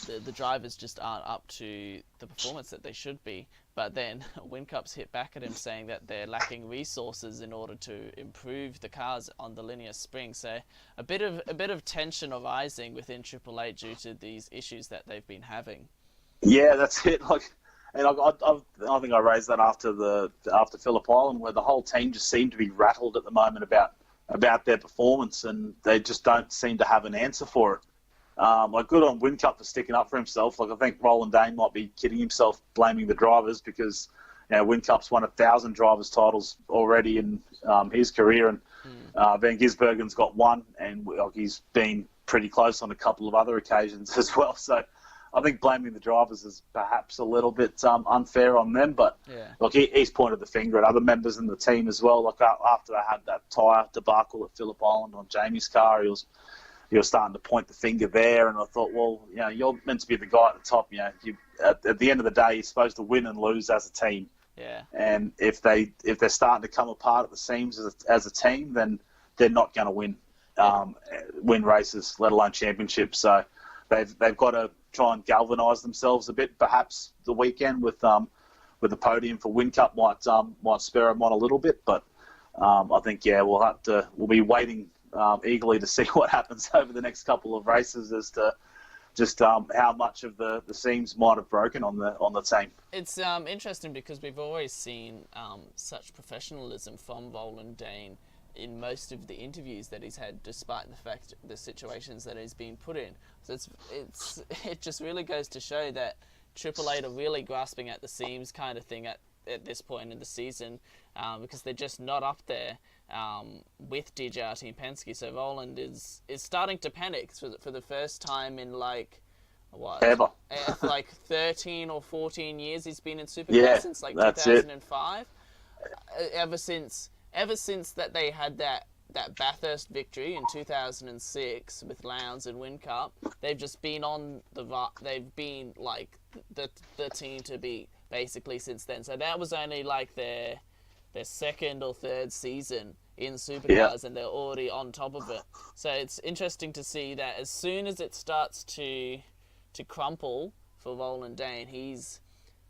the drivers just aren't up to the performance that they should be. But then WinCup's hit back at him, saying that they're lacking resources in order to improve the cars on the linear spring. So a bit of tension arising within 888 due to these issues that they've been having. Yeah, that's it. And I think I raised that after Phillip Island, where the whole team just seemed to be rattled at the moment about their performance, and they just don't seem to have an answer for it. Good on WinCup for sticking up for himself. I think Roland Dane might be kidding himself blaming the drivers, because WinCup's won 1,000 drivers' titles already in his career, and Van Gisbergen's got one, and he's been pretty close on a couple of other occasions as well. So I think blaming the drivers is perhaps a little bit unfair on them. But he's pointed the finger at other members in the team as well. Like after they had that tyre debacle at Phillip Island on Jamie's car, he was starting to point the finger there, and I thought, well, you're meant to be the guy at the top. At the end of the day, you're supposed to win and lose as a team. Yeah. And if they're starting to come apart at the seams as a team, then they're not going to win races, let alone championships. So they've got to try and galvanise themselves a bit. Perhaps the weekend with the podium for WinCup might spur them on a little bit. But I think we'll be waiting eagerly to see what happens over the next couple of races as to just how much of the seams might have broken on the team. It's interesting because we've always seen such professionalism from Roland Dane in most of the interviews that he's had, despite the situations that he's been put in. So it just really goes to show that 888 are really grasping at the seams kind of thing at this point in the season, because they're just not up there with DJR Team Penske. So Roland is starting to panic for the first time in ever. Like 13 or 14 years he's been in Supercars Yeah, since like that's 2005. Ever since that they had that Bathurst victory in 2006 with Lowndes and Whincup, they've just been they've been like the team to beat basically since then. So that was only like their second or third season in Supercars, and they're already on top of it. So it's interesting to see that as soon as it starts to crumple for Roland Dane, he's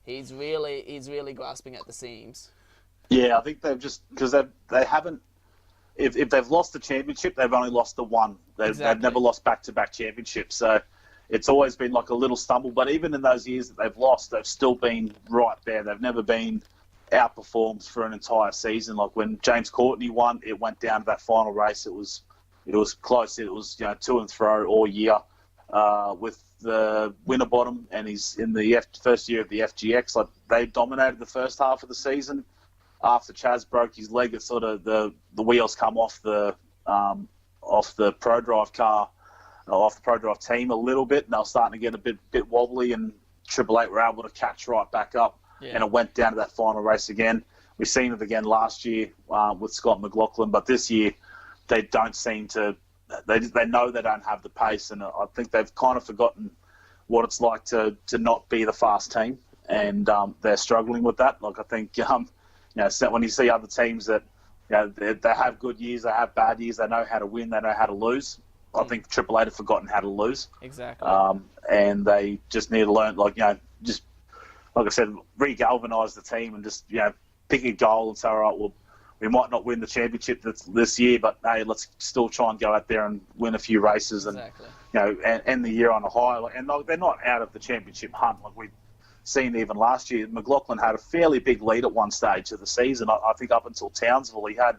really grasping at the seams. Yeah, I think they've just because they haven't. If they've lost the championship, they've only lost the one. They've never lost back-to-back championships. So it's always been like a little stumble. But even in those years that they've lost, they've still been right there. They've never been outperformed for an entire season. Like when James Courtney won, it went down to that final race. It was close. It was to and fro all year. With the Winterbottom, and he's in the first year of the FGX. Like they dominated the first half of the season. After Chaz broke his leg, it sort of the wheels come off the Pro Drive car, off the Pro Drive team a little bit, and they were starting to get a bit wobbly. And Triple Eight were able to catch right back up, and it went down to that final race again. We've seen it again last year with Scott McLaughlin, but this year they don't seem to. They know they don't have the pace, and I think they've kind of forgotten what it's like to not be the fast team, and they're struggling with that. Like I think. So when you see other teams that, they have good years, they have bad years, they know how to win, they know how to lose. I think Triple Eight have forgotten how to lose. Exactly. And they just need to learn, just like I said, re-galvanise the team and just, pick a goal and say, all right, well, we might not win the championship this year, but hey, let's still try and go out there and win a few races and, and end the year on a high. And they're not out of the championship hunt. Like we seen even last year, McLaughlin had a fairly big lead at one stage of the season. I think up until Townsville, he had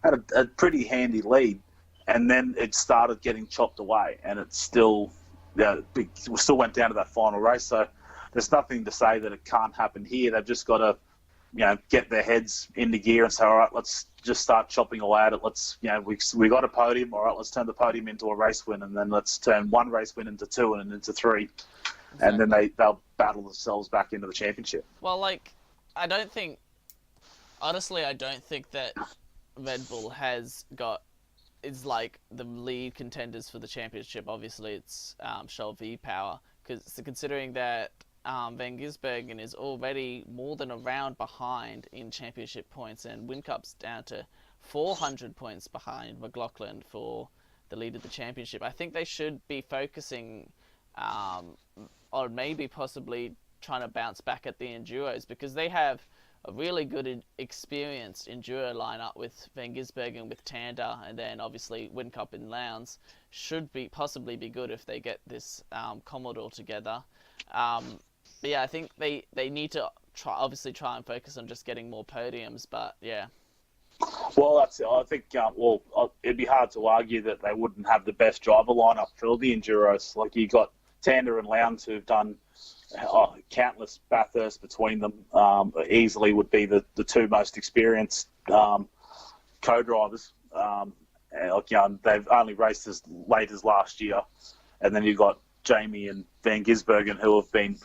a pretty handy lead, and then it started getting chopped away, and it still went down to that final race. So there's nothing to say that it can't happen here. They've just got to, get their heads into gear and say, all right, let's just start chopping away at it. Let's, we got a podium. All right, let's turn the podium into a race win, and then let's turn one race win into two and into three. Exactly. And then they'll battle themselves back into the championship. Well, I don't think that Red Bull is like the lead contenders for the championship. Obviously, it's Shell V-Power, considering that Van Gisbergen is already more than a round behind in championship points, and Whincup's down to 400 points behind McLaughlin for the lead of the championship. I think they should be focusing or maybe possibly trying to bounce back at the Enduros, because they have a really good experienced Enduro lineup with Van Gisbergen, with Tander, and then obviously Whincup and Lowndes should possibly be good if they get this Commodore together. But yeah, I think they need to try and focus on just getting more podiums, but yeah. Well, that's it. I think, it'd be hard to argue that they wouldn't have the best driver lineup for the Enduros. Like, you got Tander and Lowndes, who've done countless Bathurst between them. Easily would be the two most experienced co-drivers. They've only raced as late as last year. And then you've got Jamie and Van Gisbergen, who have been,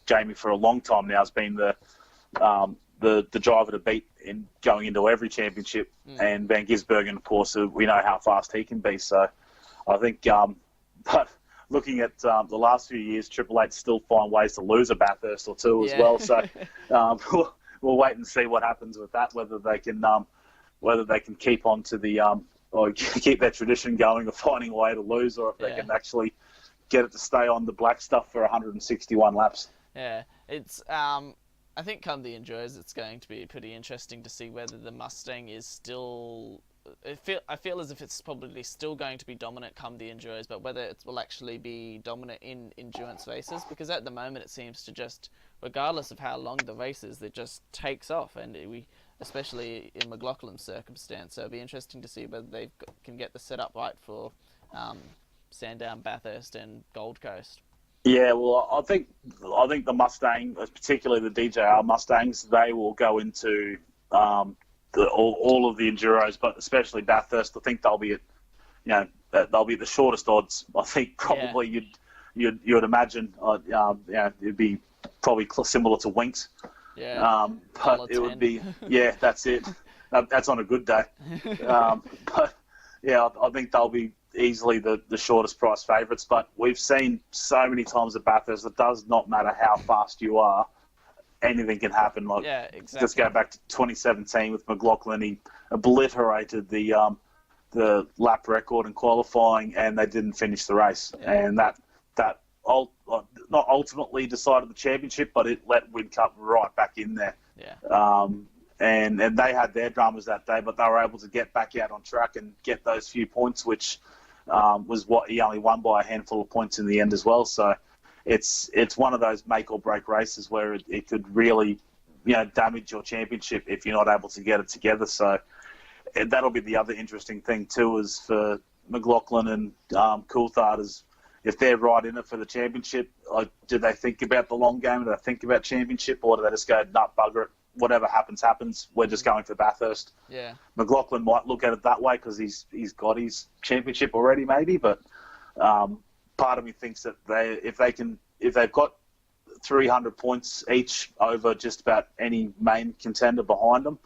Jamie for a long time now has been the driver to beat in going into every championship, and Van Gisbergen, of course, we know how fast he can be. So I think, but looking at the last few years, Triple Eight still find ways to lose a Bathurst or two as well. So we'll wait and see what happens with that. Whether they can keep on to the or keep their tradition going of finding a way to lose, or if they can actually get it to stay on the black stuff for 161 laps. Yeah, it's I think come the Enduros, it's going to be pretty interesting to see whether the Mustang is still. I feel as if it's probably still going to be dominant come the Enduros, but whether it will actually be dominant in endurance races, because at the moment it seems to just, regardless of how long the race is, it just takes off, and especially in McLaughlin's circumstance. So it'll be interesting to see whether they can get the setup right for Sandown, Bathurst, and Gold Coast. Yeah, well, I think the Mustang, particularly the DJR Mustangs, they will go into all of the Enduros, but especially Bathurst. I think they'll be at, they'll be the shortest odds. I think probably you'd imagine, it'd be probably similar to Winks. Yeah. But it would be, yeah, that's it. That's on a good day. But yeah, I think they'll be easily the shortest price favourites. But we've seen so many times at Bathurst, it does not matter how fast you are, anything can happen. Like, yeah, exactly. Just go back to 2017 with McLaughlin. He obliterated the lap record in qualifying, and they didn't finish the race. Yeah. And that not ultimately decided the championship, but it let Whincup right back in there. Yeah. And they had their dramas that day, but they were able to get back out on track and get those few points, which was what he only won by a handful of points in the end as well. So it's one of those make or break races where it could really, damage your championship if you're not able to get it together. So that'll be the other interesting thing too, is for McLaughlin and Coulthard, is if they're right in it for the championship, do they think about the long game? Do they think about championship, or do they just go, nut bugger it? Whatever happens, happens. We're just going for Bathurst. Yeah. McLaughlin might look at it that way because he's got his championship already, maybe. But part of me thinks that if they've got 300 points each over just about any main contender behind them,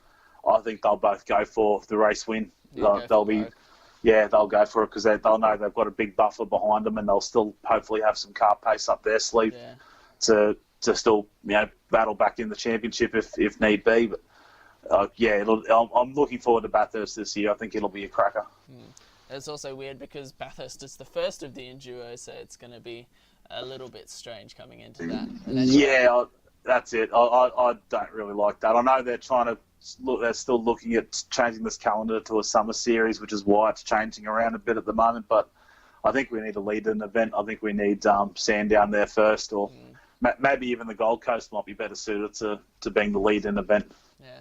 I think they'll both go for the race win. They'll go for it because they'll know they've got a big buffer behind them, and they'll still hopefully have some car pace up their sleeve to still battle back in the championship if need be. But I'm looking forward to Bathurst this year. I think it'll be a cracker. It's also weird because Bathurst is the first of the Enduro, so it's going to be a little bit strange coming into that. Yeah, that's it. I don't really like that. I know they're trying to look. They're still looking at changing this calendar to a summer series, which is why it's changing around a bit at the moment. But I think we need to lead an event. I think we need Sandown there first, or maybe even the Gold Coast might be better suited to being the lead in event. Yeah.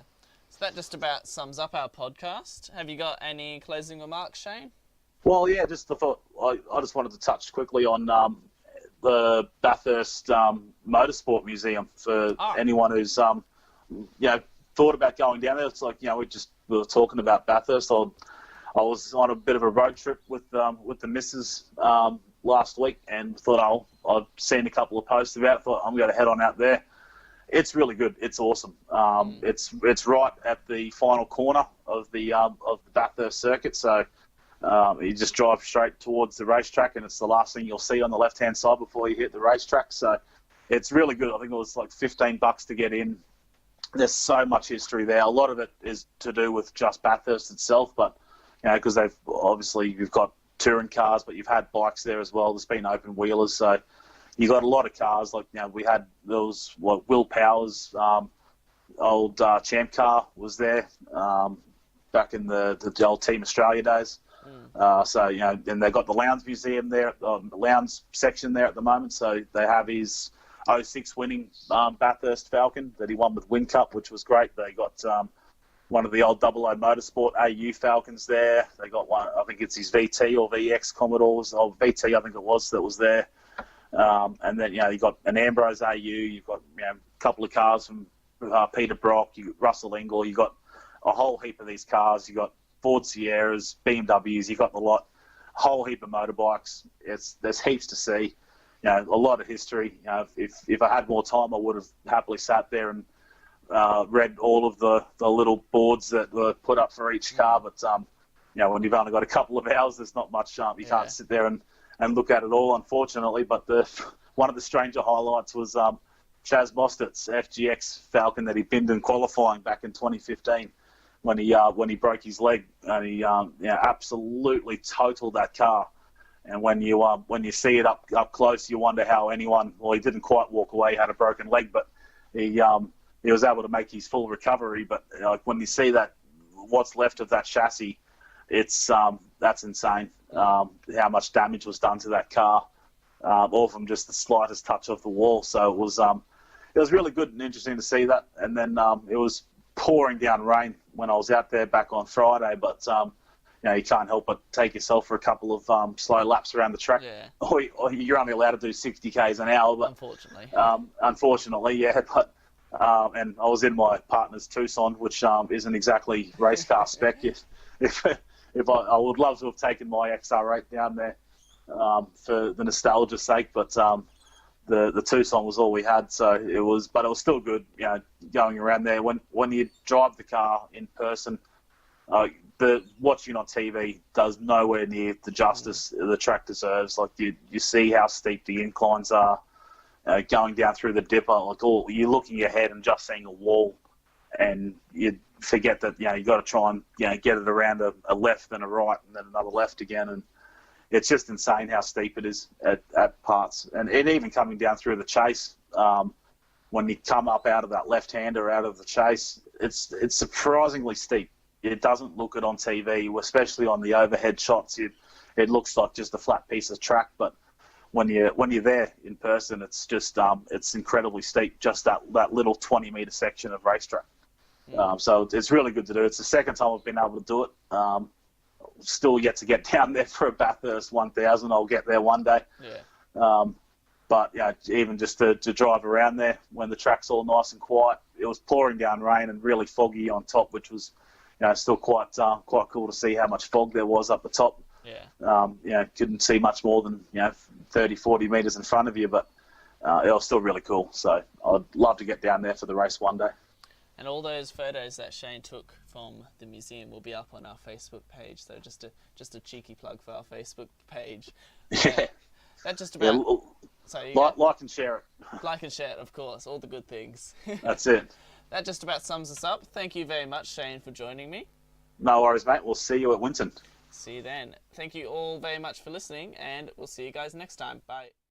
So that just about sums up our podcast. Have you got any closing remarks, Shane? Well, yeah, just I just wanted to touch quickly on the Bathurst Motorsport Museum for anyone who's thought about going down there. It's like, we were talking about Bathurst. I was on a bit of a road trip with the missus last week, and thought I've seen a couple of posts about it. Thought I'm going to head on out there. It's really good. It's awesome. It's right at the final corner of the Bathurst circuit. So you just drive straight towards the racetrack, and it's the last thing you'll see on the left-hand side before you hit the racetrack. So it's really good. I think it was like $15 to get in. There's so much history there. A lot of it is to do with just Bathurst itself, but because you've got touring cars, but you've had bikes there as well. There's been open wheelers, so you got a lot of cars. Like Will Power's old champ car was there back in the old Team Australia days. And they've got the Lowndes Museum there, the Lowndes section there at the moment. So they have his 06 winning Bathurst Falcon that he won with Whincup, which was great. They got one of the old 00 Motorsport AU Falcons there. They got one, I think it's his VT or VX Commodores, or VT I think it was, that was there. And then, you got an Ambrose AU, you've got a couple of cars from Peter Brock, you got Russell Ingall, you got a whole heap of these cars, you got Ford Sierras, BMWs, you got a whole heap of motorbikes. There's heaps to see, a lot of history. If I had more time, I would have happily sat there and read all of the little boards that were put up for each car. But when you've only got a couple of hours, there's not much. You can't sit there and look at it all, unfortunately. But one of the stranger highlights was Chaz Mostert's FGX Falcon that he binned in qualifying back in 2015 when he broke his leg, and he absolutely totaled that car. And when you see it up close, you wonder how anyone. Well, he didn't quite walk away; he had a broken leg, but he was able to make his full recovery. But when you see that, what's left of that chassis, that's insane. How much damage was done to that car, all from just the slightest touch of the wall. So it was really good and interesting to see that. And then it was pouring down rain when I was out there back on Friday, but you can't help but take yourself for a couple of slow laps around the track. Yeah. Or you're only allowed to do 60 k's an hour, but unfortunately, yeah. But and I was in my partner's Tucson, which isn't exactly race car spec. If I would love to have taken my XR8 down there, for the nostalgia's sake, but the Tucson was all we had, so it was still good, going around there. When you drive the car in person, the watching on TV does nowhere near the justice the track deserves. Like you see how steep the inclines are, going down through the dipper. Like you're looking ahead and just seeing a wall, and you forget that you got to try and get it around a left and a right and then another left again, and it's just insane how steep it is at parts. And even coming down through the chase, when you come up out of that left-hander out of the chase, it's surprisingly steep. It doesn't look it on TV, especially on the overhead shots. It looks like just a flat piece of track, but when you're there in person, it's just it's incredibly steep. Just that little 20-meter section of racetrack. So it's really good to do. It's the second time I've been able to do it. Still yet to get down there for a Bathurst 1000. I'll get there one day. Yeah. But even just to drive around there when the track's all nice and quiet. It was pouring down rain and really foggy on top, which was still quite cool to see how much fog there was up the top. Yeah. Couldn't see much more than 30, 40 meters in front of you, but it was still really cool. So I'd love to get down there for the race one day. And all those photos that Shane took from the museum will be up on our Facebook page. So just a cheeky plug for our Facebook page. Yeah. That just about. Yeah, So like and share it. Like and share it, of course. All the good things. That's it. That just about sums us up. Thank you very much, Shane, for joining me. No worries, mate. We'll see you at Winton. See you then. Thank you all very much for listening, and we'll see you guys next time. Bye.